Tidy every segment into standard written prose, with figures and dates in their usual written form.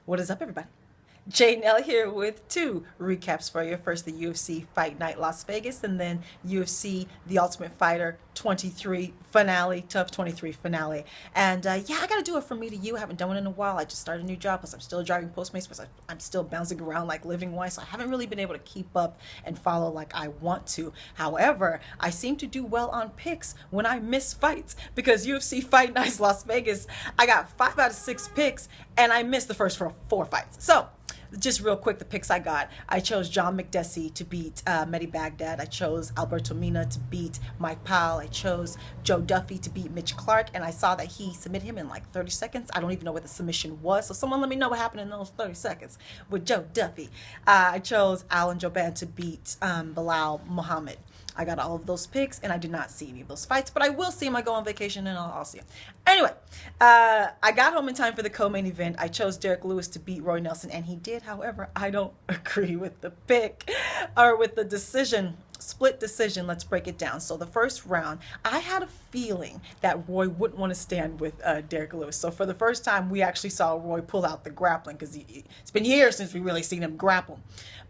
What is up, everybody? Jay Nell here with two recaps for you. First, the UFC Fight Night Las Vegas, and then UFC The Ultimate Fighter 23 finale, Tough 23 finale. And yeah, I gotta do it from me to you. I haven't done one in a while. I just started a new job, plus I'm still driving Postmates, plus I'm still bouncing around like living wise, so I haven't really been able to keep up and follow like I want to. However, I seem to do well on picks when I miss fights, because UFC Fight Night Las Vegas, I got 5 out of 6 picks, and I missed the first 4 fights. So just real quick, the picks I got. I chose John McDessie to beat Mehdi Baghdad. I chose Alberto Mina to beat Mike Powell. I chose Joe Duffy to beat Mitch Clark, and I saw that he submitted him in like 30 seconds. I don't even know what the submission was, so someone let me know what happened in those 30 seconds with Joe Duffy. I chose Alan Jouban to beat Bilal Muhammad. I got all of those picks, and I did not see any of those fights, but I will see him. I go on vacation, and I'll see him. Anyway, I got home in time for the co-main event. I chose Derek Lewis to beat Roy Nelson, and he did. However, I don't agree with the pick, or with the decision. Split decision. Let's break it down. So the first round, I had a feeling that Roy wouldn't want to stand with Derek Lewis. So for the first time, we actually saw Roy pull out the grappling, because it's been years since we really seen him grapple.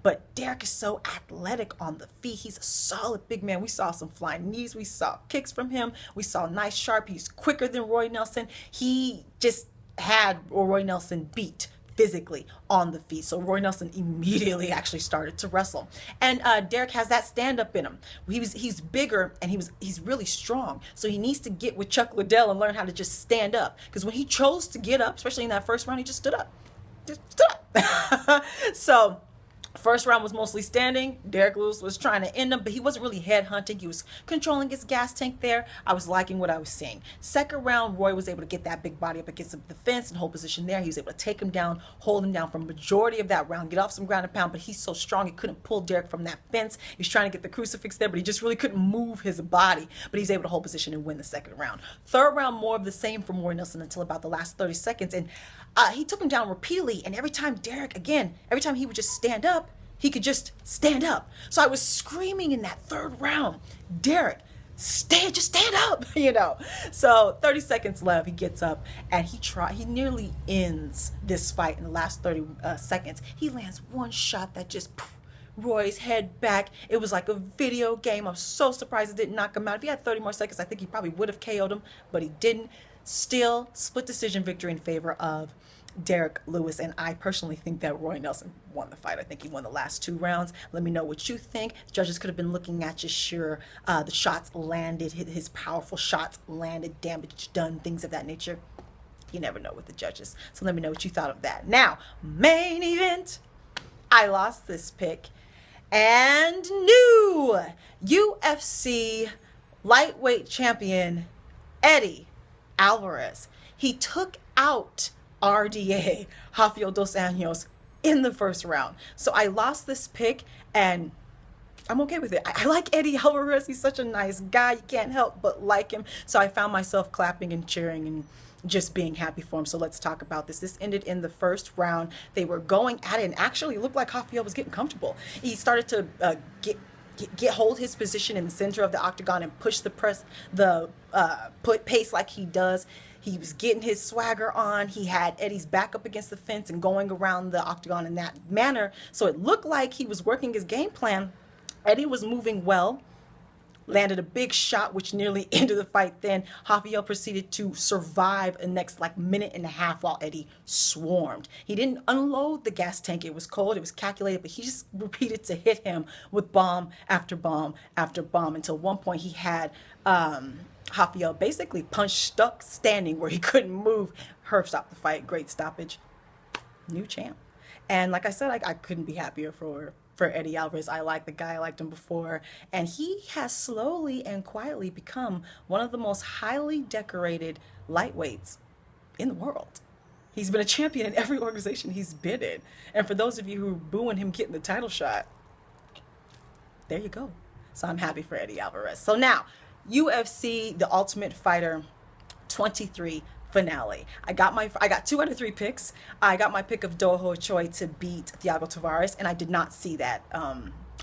But Derek is so athletic on the feet. He's a solid big man. We saw some flying knees. We saw kicks from him. We saw nice sharp. He's quicker than Roy Nelson. He just had Roy Nelson beat physically on the feet. So Roy Nelson immediately actually started to wrestle. And Derek has that stand-up in him. He's bigger, and he's really strong. So he needs to get with Chuck Liddell and learn how to just stand up. Because when he chose to get up, especially in that first round, he just stood up. Just stood up. So first round was mostly standing. Derek Lewis was trying to end him, but he wasn't really head hunting. He was controlling his gas tank there. I was liking what I was seeing. Second round, Roy was able to get that big body up against the fence and hold position there. He was able to take him down, hold him down for a majority of that round, get off some ground and pound, but he's so strong he couldn't pull Derek from that fence. He was trying to get the crucifix there, but he just really couldn't move his body, but he's able to hold position and win the second round. Third round, more of the same from Roy Nelson until about the last 30 seconds, and he took him down repeatedly, and every time he would just stand up, he could just stand up. So I was screaming in that third round, Derek, just stand up, you know. So 30 seconds left, he gets up, and he nearly ends this fight in the last 30 seconds. He lands one shot that just Roy's head back. It was like a video game. I'm so surprised it didn't knock him out. If he had 30 more seconds, I think he probably would have KO'd him, but he didn't. Still, split decision victory in favor of Derek Lewis, and I personally think that Roy Nelson won the fight. I think he won the last 2 rounds. Let me know what you think. The judges could have been looking at you, sure. The shots landed, his powerful shots landed, damage done, things of that nature. You never know with the judges. So let me know what you thought of that. Now, main event. I lost this pick. And new UFC lightweight champion, Eddie Alvarez. He took out RDA, Rafael dos Anjos, in the first round. So I lost this pick, and I'm okay with it. I like Eddie Alvarez. He's such a nice guy. You can't help but like him. So I found myself clapping and cheering and just being happy for him. So let's talk about this. This ended in the first round. They were going at it, and actually it looked like Rafael was getting comfortable. He started to hold his position in the center of the octagon and push put pace like he does. He was getting his swagger on. He had Eddie's back up against the fence and going around the octagon in that manner. So it looked like he was working his game plan. Eddie was moving well, landed a big shot, which nearly ended the fight. Then Rafael proceeded to survive the next minute and a half while Eddie swarmed. He didn't unload the gas tank. It was cold. It was calculated, but he just repeated to hit him with bomb after bomb after bomb, until one point he had Rafael basically punched stuck standing where he couldn't move. Herb stopped the fight. Great stoppage. New champ. And like I said, I couldn't be happier for Eddie Alvarez. I like the guy. I liked him before. And he has slowly and quietly become one of the most highly decorated lightweights in the world. He's been a champion in every organization he's been in. And for those of you who are booing him getting the title shot, there you go. So I'm happy for Eddie Alvarez. So now, UFC The Ultimate Fighter 23 finale. I got 2 out of 3 picks. I got my pick of Doho Choi to beat Thiago Tavares, and I did not see that.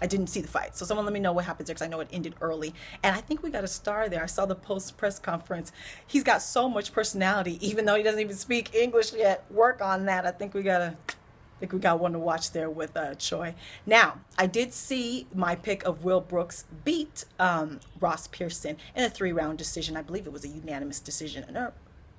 I didn't see the fight. So someone let me know what happens there, because I know it ended early. And I think we got a star there. I saw the post press conference. He's got so much personality, even though he doesn't even speak English yet. Work on that. I think we got to I think we got one to watch there with Choi. Now, I did see my pick of Will Brooks beat Ross Pearson in a 3-round decision. I believe it was a unanimous decision.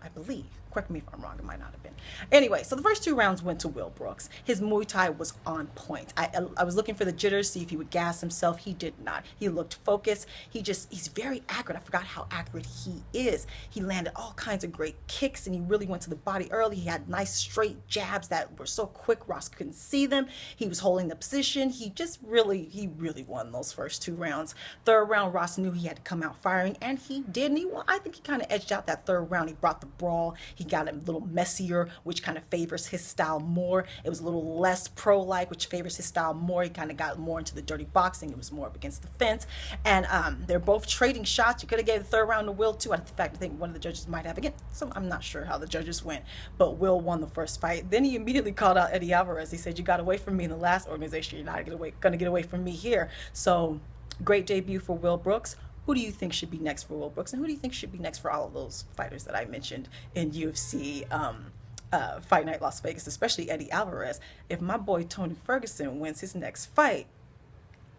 I believe. Correct me if I'm wrong. It might not have been. Anyway, so the first 2 rounds went to Will Brooks. His Muay Thai was on point. I was looking for the jitters, see if he would gas himself. He did not. He looked focused. He's very accurate. I forgot how accurate he is. He landed all kinds of great kicks, and he really went to the body early. He had nice straight jabs that were so quick Ross couldn't see them. He was holding the position. He really won those first 2 rounds. 3rd round, Ross knew he had to come out firing, and he did. And I think he kind of edged out that 3rd round. He brought the brawl. He got a little messier, which kind of favors his style more. It was a little less pro-like, which favors his style more. He kind of got more into the dirty boxing. It was more up against the fence. And they're both trading shots. You could have gave the 3rd round to Will, too. In fact, I think one of the judges might have. Again, so I'm not sure how the judges went, but Will won the first fight. Then he immediately called out Eddie Alvarez. He said, "You got away from me in the last organization. You're not going to get away from me here." So great debut for Will Brooks. Who do you think should be next for Will Brooks? And who do you think should be next for all of those fighters that I mentioned in UFC Fight Night Las Vegas, especially Eddie Alvarez? If my boy Tony Ferguson wins his next fight.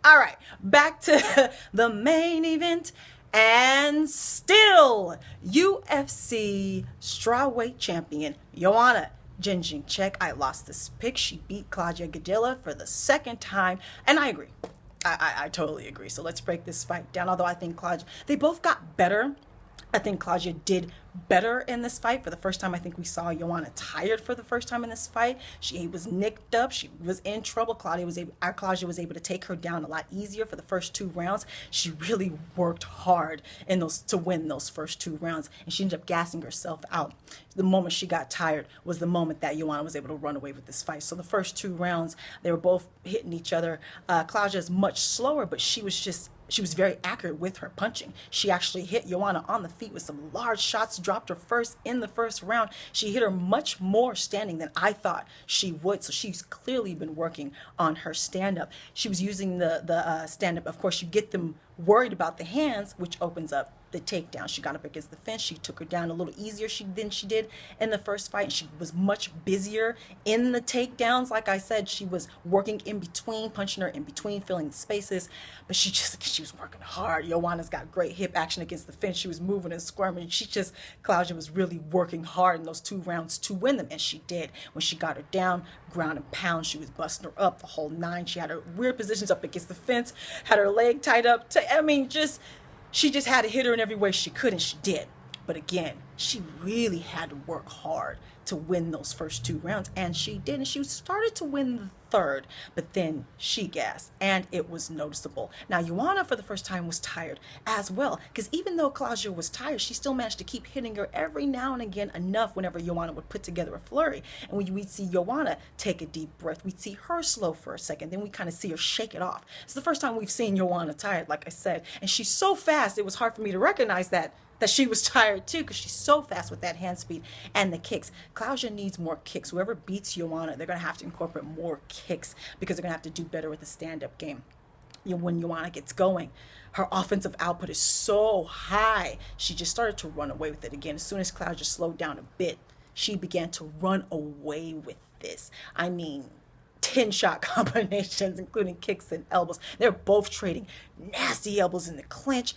All right, back to the main event. And still, UFC strawweight champion Joanna Jedrzeczyk. I lost this pick. She beat Claudia Gadelha for the 2nd time. And I agree. I totally agree. So let's break this fight down. Although I think they both got better. I think Claudia did better in this fight. For the first time, I think we saw Joanna tired for the first time in this fight. She was nicked up. She was in trouble. Claudia was able to take her down a lot easier for the first 2 rounds. She really worked hard to win those first 2 rounds, and she ended up gassing herself out. The moment she got tired was the moment that Joanna was able to run away with this fight. So the first 2 rounds, they were both hitting each other. Claudia is much slower, but she was very accurate with her punching. She actually hit Joanna on the feet with some large shots, dropped her first in the first round. She hit her much more standing than I thought she would. So she's clearly been working on her stand-up. She was using the stand-up. Of course, you get them worried about the hands, which opens up the takedown. She got up against the fence. She took her down a little easier than she did in the first fight. She was much busier in the takedowns. Like I said, she was working in between, punching her in between, filling the spaces. But she was working hard. Joanna's got great hip action against the fence. She was moving and squirming. Claudia was really working hard in those 2 rounds to win them, and she did. When she got her down, ground and pound, she was busting her up the whole 9. She had her weird positions up against the fence, had her leg tied up. She just had to hit her in every way she could, and she did. But again, she really had to work hard to win those first 2 rounds, and she did. And she started to win the 3rd, but then she gassed, and it was noticeable. Now, Joanna, for the first time, was tired as well, because even though Claudia was tired, she still managed to keep hitting her every now and again enough whenever Joanna would put together a flurry. And when we'd see Joanna take a deep breath, we'd see her slow for a second, then we kind of see her shake it off. It's the first time we've seen Joanna tired, like I said, and she's so fast, it was hard for me to recognize that she was tired too, because she's so fast with that hand speed and the kicks. Claudia needs more kicks. Whoever beats Joanna, they're going to have to incorporate more kicks, because they're going to have to do better with the stand-up game. When Joanna gets going, her offensive output is so high. She just started to run away with it again. As soon as Claudia slowed down a bit, she began to run away with this. 10-shot combinations, including kicks and elbows. They're both trading nasty elbows in the clinch.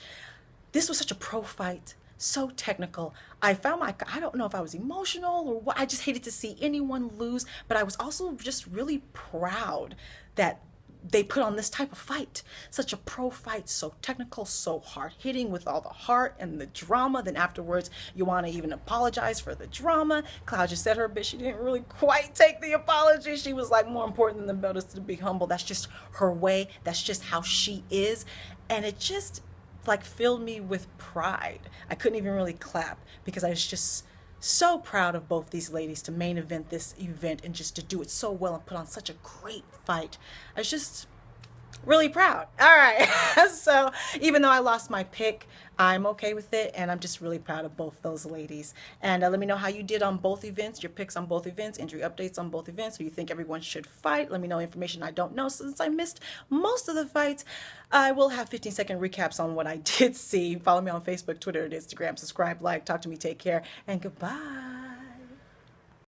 This was such a pro fight, so technical. I don't know if I was emotional or what. I just hated to see anyone lose, but I was also just really proud that they put on this type of fight. Such a pro fight, so technical, so hard hitting with all the heart and the drama. Then afterwards, Joanna even apologized for the drama. Claudia said her bit. She didn't really quite take the apology. She was like, more important than the belt is to be humble. That's just her way. That's just how she is. And it just filled me with pride. I couldn't even really clap, because I was just so proud of both these ladies to main event this event and just to do it so well and put on such a great fight. I was just really proud. All right. So even though I lost my pick, I'm okay with it, and I'm just really proud of both those ladies. And let me know how you did on both events, your picks on both events, injury updates on both events, who you think everyone should fight. Let me know information I don't know, since I missed most of the fights. I will have 15-second recaps on what I did see. Follow me on Facebook, Twitter, and Instagram. Subscribe, like, talk to me, take care, and goodbye.